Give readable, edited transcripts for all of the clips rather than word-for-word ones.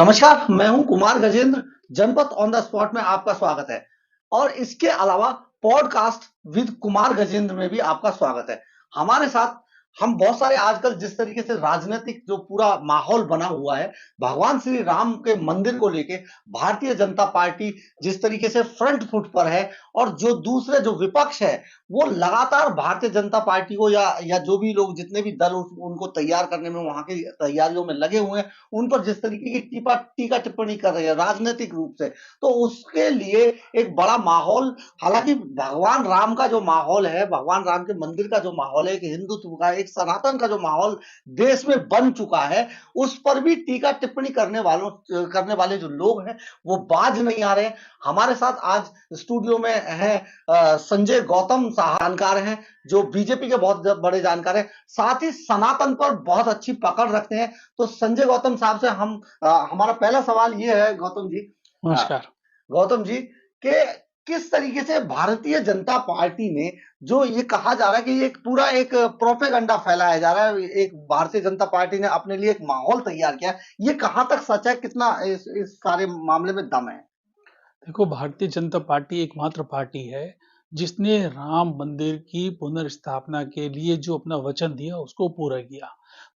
नमस्कार, मैं हूं कुमार गजेंद्र। जनपद ऑन द स्पॉट में आपका स्वागत है और इसके अलावा पॉडकास्ट विद कुमार गजेंद्र में भी आपका स्वागत है। हमारे साथ हम बहुत सारे आजकल जिस तरीके से राजनीतिक जो पूरा माहौल बना हुआ है, भगवान श्री राम के मंदिर को लेके भारतीय जनता पार्टी जिस तरीके से फ्रंट फुट पर है और जो दूसरे जो विपक्ष है, वो लगातार भारतीय जनता पार्टी को या जो भी लोग जितने भी दल उनको तैयार करने में वहां की तैयारियों में लगे हुए हैं, उन पर जिस तरीके की टीका टिप्पणी कर रही है राजनीतिक रूप से, तो उसके लिए एक बड़ा माहौल, हालांकि भगवान राम का जो माहौल है, भगवान राम के मंदिर का जो माहौल है, एक हिंदुत्व का, एक सनातन का जो माहौल देश में बन चुका है, उस पर भी टीका टिप्पणी करने वाले जो लोग हैं वो बाज नहीं आ रहे हैं। हमारे साथ आज स्टूडियो में है संजय गौतम जानकार हैं, जो बीजेपी के बहुत बड़े जानकार हैं, साथ ही सनातन पर बहुत अच्छी पकड़ रखते हैं। तो संजय गौतम साहब से हमारा पहला सवाल ये है गौतम जी, नमस्कार। गौतम जी, कि किस तरीके से भारतीय जनता पार्टी ने, जो ये कहा जा रहा है कि ये एक प्रोपेगेंडा फैलाया जा रहा है, एक भारतीय जनता पार्टी ने अपने लिए एक माहौल तैयार किया, ये कहां तक सच है, कितना इस सारे मामले में दम है? देखो, भारतीय जनता पार्टी एकमात्र पार्टी है जिसने राम मंदिर की पुनर्स्थापना के लिए जो अपना वचन दिया उसको पूरा किया।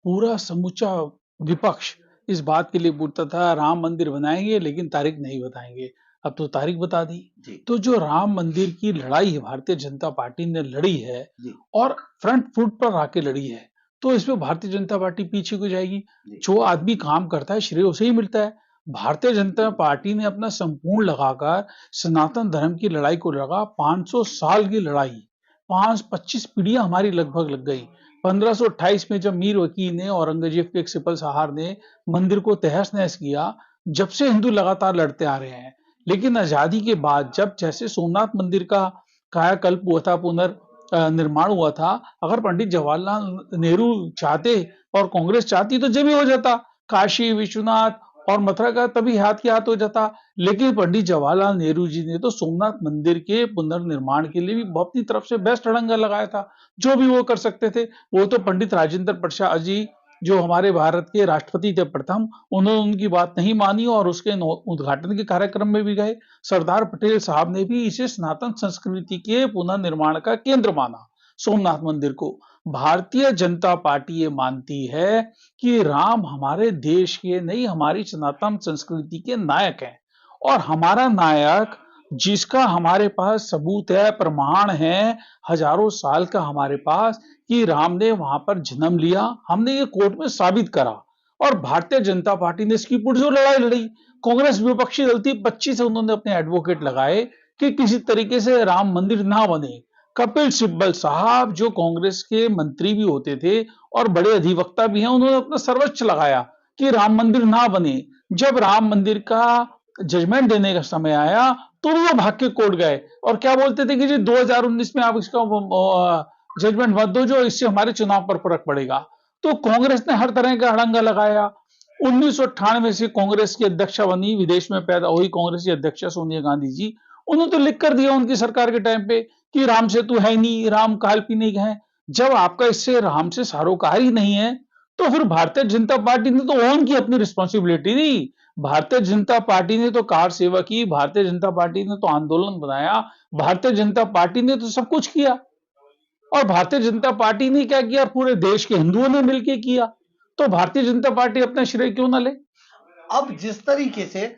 पूरा समूचा विपक्ष इस बात के लिए बोलता था राम मंदिर बनाएंगे लेकिन तारीख नहीं बताएंगे। अब तो तारीख बता दी। तो जो राम मंदिर की लड़ाई है भारतीय जनता पार्टी ने लड़ी है और फ्रंट फुट पर आके लड़ी है, तो इसमें भारतीय जनता पार्टी पीछे को जाएगी। जो आदमी काम करता है श्रेय उसे ही मिलता है। भारतीय जनता पार्टी ने अपना संपूर्ण लगाकर सनातन धर्म की लड़ाई को लगा। 500 साल की लड़ाई, 25 पीढ़ियां हमारी लगभग लग गई। 1528 में जब मीर वकील ने औरंगजेब के एक सिपल सहार ने मंदिर को तहस नहस किया, जब से हिंदू लगातार लड़ते आ रहे हैं। लेकिन आजादी के बाद जब जैसे सोमनाथ मंदिर का कायाकल्प हुआ था, निर्माण हुआ था, अगर पंडित जवाहरलाल नेहरू चाहते और कांग्रेस चाहती तो जब भी हो जाता। काशी विश्वनाथ और मथुरा का तभी हाथ के हाथ हो जाता। लेकिन पंडित जवाहरलाल नेहरू जी ने तो सोमनाथ मंदिर के पुनर्निर्माण के लिए भी अपनी तरफ से बेस्ट अड़ंगा लगाया था। जो भी वो कर सकते थे, वो तो पंडित राजेंद्र प्रसाद जी जो हमारे भारत के राष्ट्रपति थे प्रथम, उन्होंने उनकी बात नहीं मानी और उसके उद्घाटन के कार्यक्रम में भी गए। सरदार पटेल साहब ने भी इसे सनातन संस्कृति के पुनर्निर्माण का केंद्र माना सोमनाथ मंदिर को। भारतीय जनता पार्टी ये मानती है कि राम हमारे देश के नहीं, हमारी सनातन संस्कृति के नायक हैं। और हमारा नायक जिसका हमारे पास सबूत है, प्रमाण है, हजारों साल का हमारे पास, कि राम ने वहां पर जन्म लिया, हमने ये कोर्ट में साबित करा। और भारतीय जनता पार्टी ने इसकी पुरजोर लड़ाई लड़ी। कांग्रेस विपक्षी दल थी, 25 से उन्होंने अपने एडवोकेट लगाए कि किसी तरीके से राम मंदिर ना बने। कपिल सिब्बल साहब जो कांग्रेस के मंत्री भी होते थे और बड़े अधिवक्ता भी हैं, उन्होंने अपना सर्वोच्च लगाया कि राम मंदिर ना बने। जब राम मंदिर का जजमेंट देने का समय आया तो वो भाग के कोर्ट गए और क्या बोलते थे कि जी 2019 में आप इसका जजमेंट मत दो, जो इससे हमारे चुनाव पर फर्क पड़ेगा। तो कांग्रेस ने हर तरह का अड़ंगा लगाया। 1998 से कांग्रेस की अध्यक्षा बनी, विदेश में पैदा हुई कांग्रेस की अध्यक्षा सोनिया गांधी जी, उन्होंने तो लिख कर दिया उनकी सरकार के टाइम पे कि राम सेतु है नहीं, राम काल्पनिक है। जब आपका इससे राम से सरोकार ही नहीं है, तो फिर भारतीय जनता पार्टी ने तो ओन की अपनी रिस्पॉन्सिबिलिटी नहीं। भारतीय जनता पार्टी ने तो कार सेवा की, भारतीय जनता पार्टी ने तो आंदोलन बनाया, भारतीय जनता पार्टी ने तो सब कुछ किया। और भारतीय जनता पार्टी ने क्या किया, पूरे देश के हिंदुओं ने मिलकर किया। तो भारतीय जनता पार्टी अपना श्रेय क्यों ना ले? अब जिस तरीके से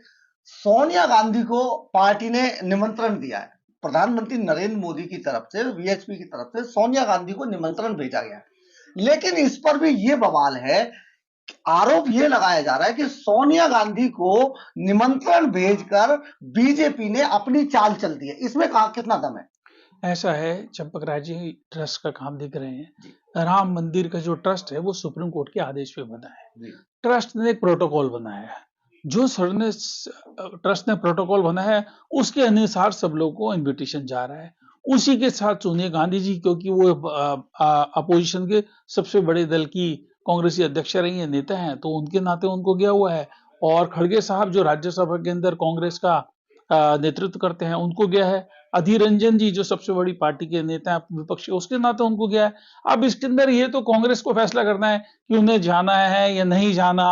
सोनिया गांधी को पार्टी ने निमंत्रण दिया है, प्रधानमंत्री नरेंद्र मोदी की तरफ से, वीएचपी की तरफ से सोनिया गांधी को निमंत्रण भेजा गया है, लेकिन इस पर भी ये बवाल है, आरोप ये लगाया जा रहा है कि सोनिया गांधी को निमंत्रण भेजकर बीजेपी ने अपनी चाल चल दी है। इसमें कितना दम है? ऐसा है, चंपक राय जी ट्रस्ट का काम देख रहे हैं। राम मंदिर का जो ट्रस्ट है वो सुप्रीम कोर्ट के आदेश पे बना है। ट्रस्ट ने एक प्रोटोकॉल बनाया है। जो सर ने ट्रस्ट ने प्रोटोकॉल बनाया है उसके अनुसार सब लोगों को इनविटेशन जा रहा है। उसी के साथ सोनिया गांधी जी, क्योंकि वो अपोजिशन के सबसे बड़े दल की कांग्रेसी अध्यक्ष रही है, नेता हैं, तो उनके नाते उनको गया हुआ है। और खड़गे साहब जो राज्यसभा के अंदर कांग्रेस का नेतृत्व करते हैं, उनको गया है। अधीर रंजन जी जो सबसे बड़ी पार्टी के नेता हैं विपक्षी, उसके नाते उनको गया है। अब इसके अंदर ये तो कांग्रेस को फैसला करना है कि उन्हें जाना है या नहीं जाना।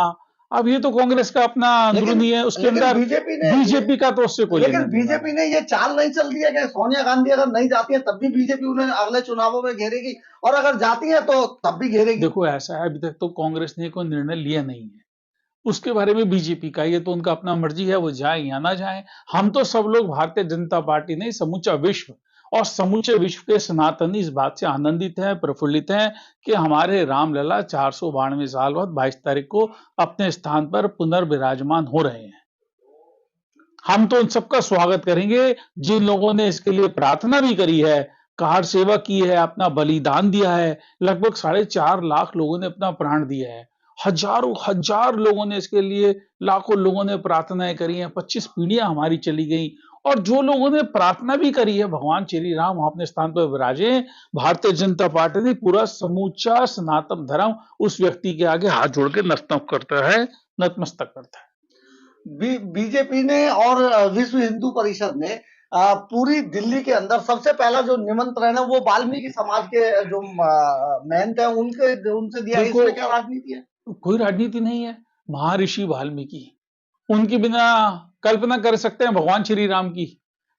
अब ये तो कांग्रेस का अपना अंदरूनी है, उसके अंदर बीजेपी का तो उससे कोई लेना लेकिन देना बीजेपी नहीं। ने ये चाल नहीं चल दिया कि सोनिया गांधी अगर नहीं जाती है तब भी बीजेपी उन्हें अगले चुनावों में घेरेगी, और अगर जाती है तो तब भी घेरेगी। देखो ऐसा है, अभी तक तो कांग्रेस ने कोई निर्णय लिया नहीं है उसके बारे में। बीजेपी का ये तो उनका अपना मर्जी है, वो जाए या ना जाए। हम तो सब लोग भारतीय जनता पार्टी नहीं, समूचा विश्व और समूचे विश्व के सनातनी इस बात से आनंदित हैं, प्रफुल्लित हैं कि हमारे रामलला 492 साल बाद 22 तारीख को अपने स्थान पर पुनर्विराजमान हो रहे हैं। हम तो उन सबका स्वागत करेंगे जिन लोगों ने इसके लिए प्रार्थना भी करी है, कार सेवा की है, अपना बलिदान दिया है। लगभग 4.5 लाख लोगों ने अपना प्राण दिया है। हजारों हजार लोगों ने इसके लिए, लाखों लोगों ने प्रार्थनाएं करी हैं। 25 पीढ़ियां हमारी चली गई। और जो लोगों ने प्रार्थना भी करी है, भगवान श्री राम अपने स्थान पर विराजे, भारतीय जनता पार्टी ने पूरा समूचा सनातन धर्म उस व्यक्ति के आगे हाथ जोड़ के नतमस्तक करता है, नतमस्तक करता है। बीजेपी ने और विश्व हिंदू परिषद ने पूरी दिल्ली के अंदर सबसे पहला जो निमंत्रण है वो वाल्मीकि समाज के जो महंत है उनसे दिया है। इसमें क्या राजनीति है? कोई राजनीति नहीं है। महर्षि वाल्मीकि, उनके बिना कल्पना कर सकते हैं भगवान श्री राम की,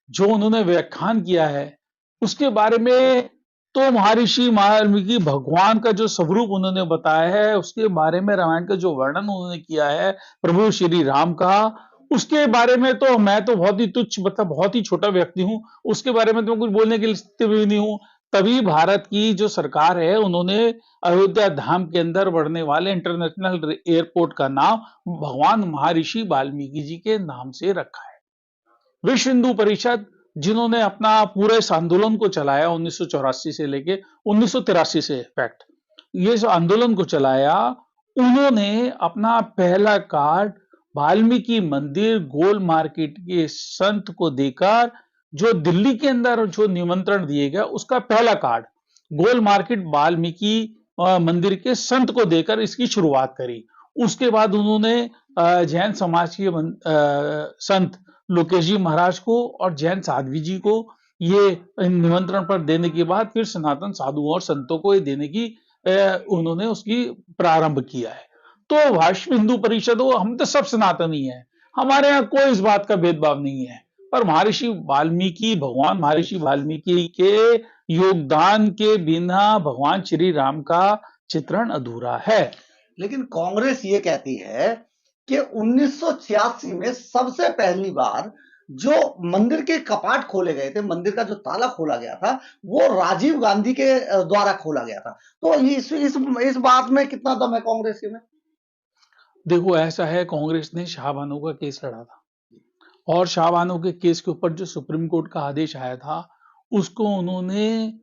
जो उन्होंने व्याख्यान किया है उसके बारे में। तो महर्षि वाल्मीकि भगवान का जो स्वरूप उन्होंने बताया है, उसके बारे में रामायण का जो वर्णन उन्होंने किया है प्रभु श्री राम का, उसके बारे में तो मैं तो बहुत ही तुच्छ, मतलब बहुत ही छोटा व्यक्ति हूं, उसके बारे में तो कुछ बोलने के लिए भी नहीं हूं। तभी भारत की जो सरकार है उन्होंने अयोध्या धाम के अंदर बढ़ने वाले इंटरनेशनल एयरपोर्ट का नाम भगवान महर्षि वाल्मीकि जी के नाम से रखा है। विश्व हिंदू परिषद, जिन्होंने अपना पूरे इस आंदोलन को चलाया 1984 से लेके 1983 से, फैक्ट ये जो आंदोलन को चलाया, उन्होंने अपना पहला कार्ड वाल्मीकि मंदिर गोल मार्केट के संत को देकर, जो दिल्ली के अंदर जो निमंत्रण दिए गया उसका पहला कार्ड गोल मार्केट वाल्मीकि मंदिर के संत को देकर इसकी शुरुआत करी। उसके बाद उन्होंने जैन समाज के संत लोकेश जी महाराज को और जैन साध्वी जी को ये निमंत्रण पर देने के बाद फिर सनातन साधुओं और संतों को ये देने की उन्होंने उसकी प्रारंभ किया है। तो विश्व हिंदू परिषद हो, हम तो सब सनातनी हैं, हमारे यहाँ कोई इस बात का भेदभाव नहीं है। पर महर्षि वाल्मीकि, भगवान महर्षि वाल्मीकि के योगदान के बिना भगवान श्री राम का चित्रण अधूरा है। लेकिन कांग्रेस ये कहती है कि 1986 में सबसे पहली बार जो मंदिर के कपाट खोले गए थे, मंदिर का जो ताला खोला गया था, वो राजीव गांधी के द्वारा खोला गया था। तो इस बात में कितना दम है कांग्रेस में? देखो ऐसा है, कांग्रेस ने शाहबानो का केस लड़ा था और शाहबानो के केस के ऊपर जो सुप्रीम कोर्ट का आदेश आया था उसको उन्होंने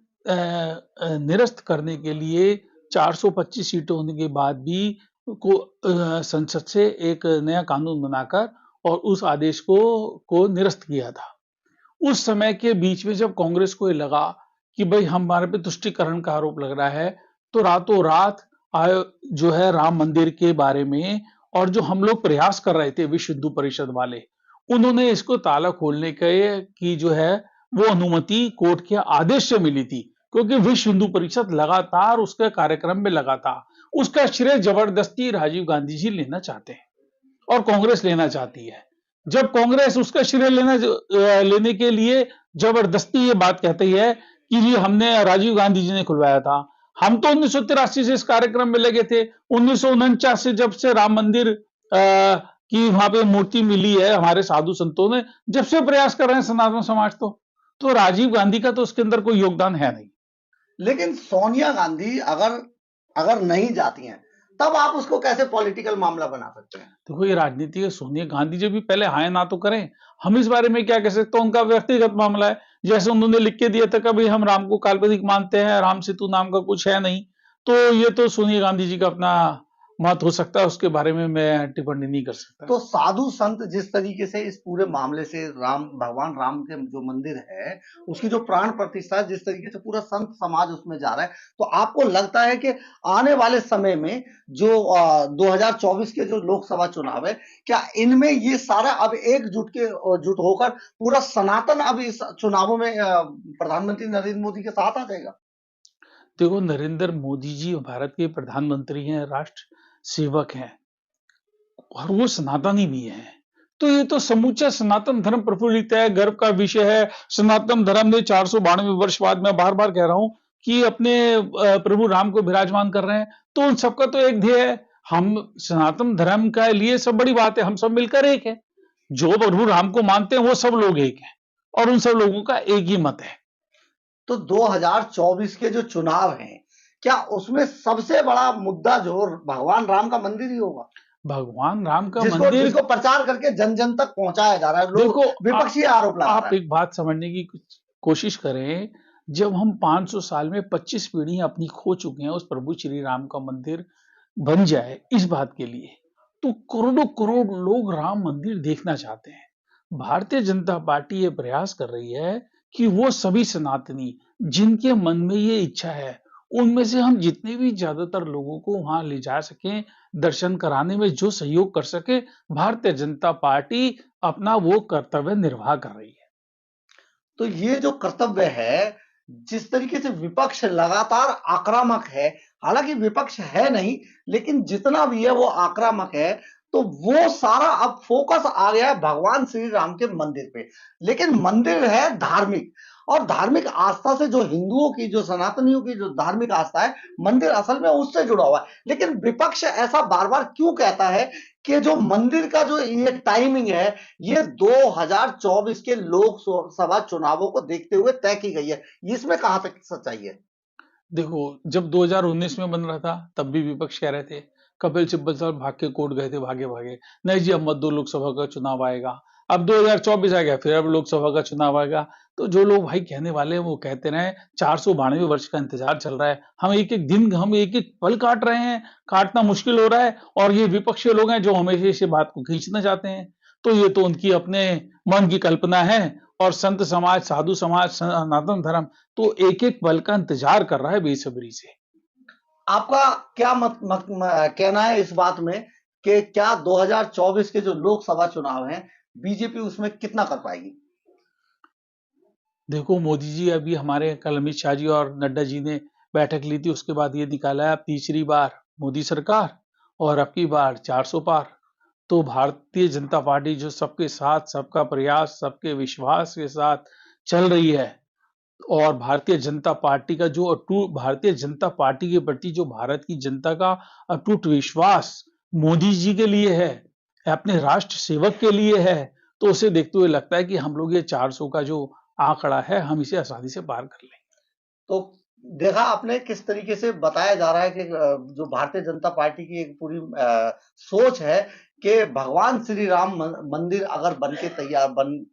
निरस्त करने के लिए 425 सीटें होने के बाद भी संसद से एक नया कानून बनाकर और उस आदेश को निरस्त किया था। उस समय के बीच में जब कांग्रेस को ये लगा कि भाई हमारे पे तुष्टीकरण का आरोप लग रहा है, तो रातों रात जो है राम मंदिर के बारे में, और जो हम लोग प्रयास कर रहे थे विश्व हिंदू परिषद वाले, उन्होंने इसको ताला खोलने की जो है वो अनुमति कोर्ट के आदेश से मिली थी, क्योंकि विश्व हिंदू परिषद लगातार उसके कार्यक्रम में लगा था। उसका श्रेय जबरदस्ती राजीव गांधी जी लेना चाहते हैं और कांग्रेस लेना चाहती है। जब कांग्रेस उसका श्रेय लेने के लिए जबरदस्ती ये बात कहती है कि जी हमने, राजीव गांधी जी ने खुलवाया था, हम तो 1983 से इस कार्यक्रम में लगे थे। 1949 से जब से राम मंदिर की वहां पे मूर्ति मिली है, हमारे साधु संतों ने जब से प्रयास कर रहे हैं सनातन समाज, तो राजीव गांधी का तो उसके अंदर कोई योगदान है नहीं। लेकिन सोनिया गांधी अगर नहीं जाती हैं तब आप उसको कैसे पॉलिटिकल मामला बना सकते हैं? देखो ये राजनीति है, सोनिया गांधी जी भी पहले हाय ना तो करें, हम इस बारे में क्या कह सकते हैं, उनका व्यक्तिगत मामला है। जैसे उन्होंने लिख के दिया था कि भाई हम राम को काल्पनिक मानते हैं, राम सेतु नाम का कुछ है नहीं, तो ये तो सोनिया गांधी जी का अपना मत हो सकता है, उसके बारे में मैं टिप्पणी नहीं कर सकता। तो साधु संत जिस तरीके से इस पूरे मामले से भगवान राम के जो मंदिर है उसकी जो प्राण प्रतिष्ठा है, जिस तरीके से पूरा संत समाज उसमें जा रहा है, तो आपको लगता है कि आने वाले समय में जो 2024 के जो लोकसभा चुनाव है, क्या इनमें ये सारा अब एकजुट होकर पूरा सनातन अब इस चुनावों में प्रधानमंत्री नरेंद्र मोदी के साथ आ जाएगा? देखो नरेंद्र मोदी जी भारत के प्रधानमंत्री हैं, राष्ट्र सेवक हैं, और वो सनातनी भी हैं। तो ये तो समूचा सनातन धर्म प्रफुल्लित है, गर्व का विषय है। सनातन धर्म ने 492 वर्ष बाद, मैं बार-बार कह रहा हूँ कि अपने प्रभु राम को विराजमान कर रहे हैं, तो उन सबका तो एक ध्येय है। हम सनातन धर्म के लिए सब बड़ी बात है, हम सब मिलकर एक हैं। जो प्रभु राम को मानते हैं वो सब लोग एक हैं और उन सब लोगों का एक ही मत है। तो 2024 के जो चुनाव हैं, क्या उसमें सबसे बड़ा मुद्दा जो भगवान राम का मंदिर ही होगा? भगवान राम का जिसको मंदिर, जिसको प्रचार करके जन-जन तक पहुँचाया जा रहा है। लोग देखो विपक्षी आरोप लगा रहा आप है। एक बात समझने की कोशिश करें, जब हम 500 साल में 25 पीढ़ियां अपनी खो चुके हैं, उस प्रभु श्री राम का मंदिर बन जाए इस बात के लिए, तो करोड़ों करोड़ लोग राम मंदिर देखना चाहते हैं। भारतीय जनता पार्टी ये प्रयास कर रही है कि वो सभी सनातनी जिनके मन में ये इच्छा है, उनमें से हम जितने भी ज्यादातर लोगों को वहां ले जा सकें, दर्शन कराने में जो सहयोग कर सके, भारतीय जनता पार्टी अपना वो कर्तव्य निर्वाह कर रही है। तो ये जो कर्तव्य है, जिस तरीके से विपक्ष लगातार आक्रामक है, हालांकि विपक्ष है नहीं, लेकिन जितना भी है वो आक्रामक है, तो वो सारा अब फोकस आ गया है भगवान श्री राम के मंदिर पे। लेकिन मंदिर है धार्मिक, और धार्मिक आस्था से जो हिंदुओं की, जो सनातनियों की जो धार्मिक आस्था है, मंदिर असल में उससे जुड़ा हुआ है। लेकिन विपक्ष ऐसा बार बार क्यों कहता है कि जो मंदिर का जो ये टाइमिंग है, ये 2024 के लोकसभा चुनावों को देखते हुए तय की गई है, इसमें कहां तक सच्चाई है? देखो, जब 2019 में बन रहा था, तब भी विपक्ष कह रहे थे, कपिल सिब्बल साहब भाग के कोर्ट गए थे, भागे-भागे। नहीं जी, अब मत दो, लोकसभा का चुनाव आएगा। अब 2024 आ गया, फिर अब लोकसभा का चुनाव आएगा। तो जो लोग भाई कहने वाले हैं, वो कहते रहें, 492 वर्ष का इंतजार चल रहा है। हम एक-एक दिन, हम एक-एक पल काट रहे हैं, काटना मुश्किल हो रहा है, और ये विपक्षी लोग हैं, जो हमेशा इसी बात को खींचना चाहते हैं। तो ये तो उनकी अपने मन की कल्पना है, और संत समाज, साधु समाज, सनातन धर्म तो एक-एक पल का इंतजार कर रहा है बेसब्री से। आपका क्या कहना है इस बात में कि क्या 2024 के जो लोकसभा चुनाव हैं, बीजेपी उसमें कितना कर पाएगी? देखो, मोदी जी अभी हमारे, कल अमित शाह जी और नड्डा जी ने बैठक ली थी, उसके बाद ये निकाला है अब तीसरी बार मोदी सरकार, और अब की बार 400 पार। तो भारतीय जनता पार्टी जो सबके साथ, सबका प्रयास, सबके विश्वास के साथ चल रही है, और भारतीय जनता पार्टी का जो अटूट, भारतीय जनता पार्टी के प्रति जो भारत की जनता का अटूट विश्वास मोदी जी के लिए है, अपने राष्ट्र सेवक के लिए है, तो उसे देखते हुए लगता है कि हम लोग ये 400 का जो आंकड़ा है, हम इसे आसानी से पार कर लेंगे। तो देखा आपने किस तरीके से बताया जा रहा है कि जो भारतीय जनता पार्टी की एक पूरी सोच है कि भगवान श्री राम मंदिर अगर बन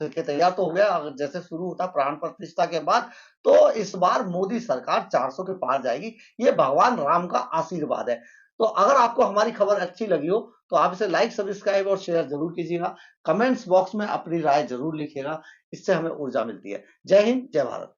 के तैयार तो हो गया, अगर जैसे शुरू होता प्राण प्रतिष्ठा के बाद, तो इस बार मोदी सरकार 400 के पार जाएगी। ये भगवान राम का आशीर्वाद है। तो अगर आपको हमारी खबर अच्छी लगी हो, तो आप इसे लाइक, सब्सक्राइब और शेयर जरूर कीजिएगा। कमेंट्स बॉक्स में अपनी राय जरूर लिखिएगा, इससे हमें ऊर्जा मिलती है। जय हिंद, जय भारत।